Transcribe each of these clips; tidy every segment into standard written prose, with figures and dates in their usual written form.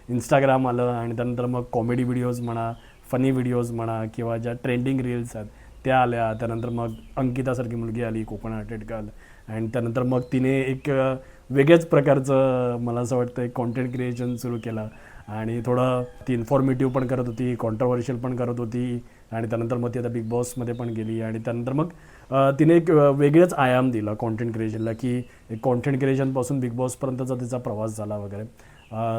Instagram आलं आणि त्यानंतर मग कॉमेडी व्हिडिओज म्हणा, फनी व्हिडिओज म्हणा किंवा ज्या ट्रेंडिंग रील्स आहेत त्या आल्या. त्यानंतर मग अंकितासारखी मुलगी आली, कोकण हार्टेड गर्ल, आणि त्यानंतर मग तिने एक वेगळ्याच प्रकारचं मला असं वाटतं एक कॉन्टेंट क्रिएशन सुरू केलं आणि थोडं ती इन्फॉर्मेटिव्ह पण करत होती, कॉन्ट्रोवर्शियल पण करत होती. आणि त्यानंतर मग ती आता बिग बॉसमध्ये पण गेली आणि त्यानंतर मग तिने एक वेगळंच आयाम दिला कॉन्टेंट क्रिएशनला, की एक कॉन्टेंट क्रिएशनपासून बिग बॉसपर्यंतचा तिचा प्रवास झाला वगैरे.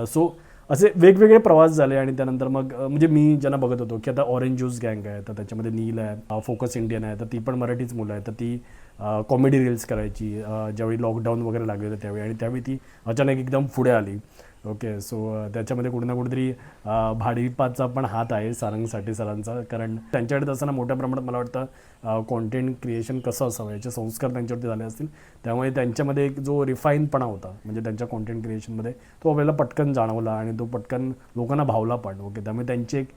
सो असे वेगवेगळे प्रवास झाले. आणि त्यानंतर मग म्हणजे मी ज्यांना बघत होतो की आता ऑरेंज ज्यूस गँग आहे, तर त्याच्यामध्ये नील आहे, फोकस इंडियन आहे, तर ती पण मराठीच मुलं आहे, तर ती कॉमेडी रील्स करायची ज्यावेळी लॉकडाऊन वगैरे लागले होते त्यावेळी, आणि त्यावेळी ती अचानक एकदम पुढे आली. ओके, सो त्याच्यामध्ये कुठे ना कुठेतरी भाडीपाचा पण हात आहे सारंग साठे सरांचा, कारण त्यांच्याकडे असताना मोठ्या प्रमाणात मला वाटतं कॉन्टेंट क्रिएशन कसं असावं याचे संस्कार त्यांच्यावरती झाले असतील. त्यामुळे त्यांच्यामध्ये एक जो रिफाईनपणा होता म्हणजे त्यांच्या कॉन्टेंट क्रिएशनमध्ये तो आपल्याला पटकन जाणवला आणि तो पटकन लोकांना भावला पण. ओके, त्यामुळे त्यांची एक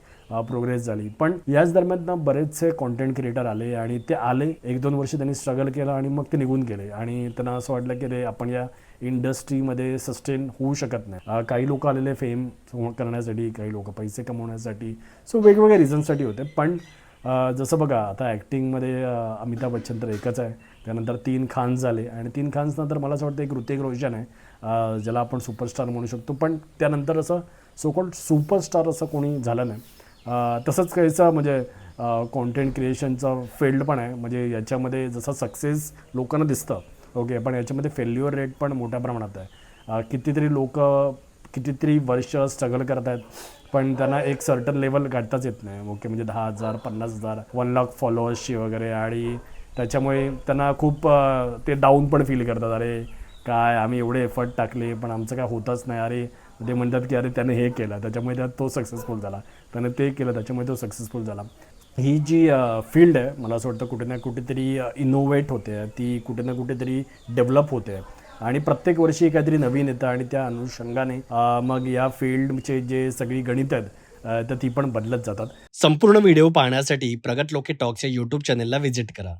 प्रोग्रेस झाली. पण याच दरम्यान ना बरेचसे कॉन्टेंट क्रिएटर आले आणि ते आले 1-2 वर्ष त्यांनी स्ट्रगल केलं आणि मग ते निघून गेले आणि त्यांना असं वाटलं की रे आपण या इंडस्ट्रीमध्ये सस्टेन होऊ शकत नाही. काही लोक आलेले फेम करण्यासाठी, काही लोक पैसे कमवण्यासाठी, सो वेगवेगळ्या रिझनसाठी होते. पण जसं बघा आता ॲक्टिंगमध्ये अमिताभ बच्चन तर एकच आहे, त्यानंतर 3 खान्स झाले आणि 3 खान्स नंतर मला असं वाटतं एक ऋतिक रोशन आहे ज्याला आपण सुपरस्टार म्हणू शकतो. पण त्यानंतर असं सो कॉल्ड सुपरस्टार असं कोणी झालं नाही. तसंच काहीचं म्हणजे कॉन्टेंट क्रिएशनचं फील्ड पण आहे, म्हणजे याच्यामध्ये जसं सक्सेस लोकांना दिसतं ओके, पण याच्यामध्ये फेल्युअर रेट पण मोठ्या प्रमाणात आहे. कितीतरी लोक कितीतरी वर्ष स्ट्रगल करत आहेत पण त्यांना एक सर्टन लेवल गाठताच येत नाही. ओके, म्हणजे 10,000, 50,000, 1 लाख फॉलोअर्सची वगैरे, आणि त्याच्यामुळे त्यांना खूप ते डाऊन पण फील करतात. अरे काय आम्ही एवढे एफर्ट टाकले पण आमचं काय होतच नाही. अरे ते म्हणतात की अरे त्याने हे केलं त्याच्यामुळे त्यात तो सक्सेसफुल झाला, त्याने ते केलं त्याच्यामुळे तो सक्सेसफुल झाला. ही जी फील्ड आहे मला असं वाटतं कुठे ना कुठेतरी इनोव्हेट होते, ती कुठे ना कुठेतरी डेव्हलप होते आणि प्रत्येक वर्षी काहीतरी नवीन येतं आणि त्या अनुषंगाने मग या फील्डचे जे सगळी गणित आहेत तर ती पण बदलत जातात. संपूर्ण व्हिडिओ पाहण्यासाठी प्रगत लोके टॉकच्या यूट्यूब चॅनलला व्हिजिट करा.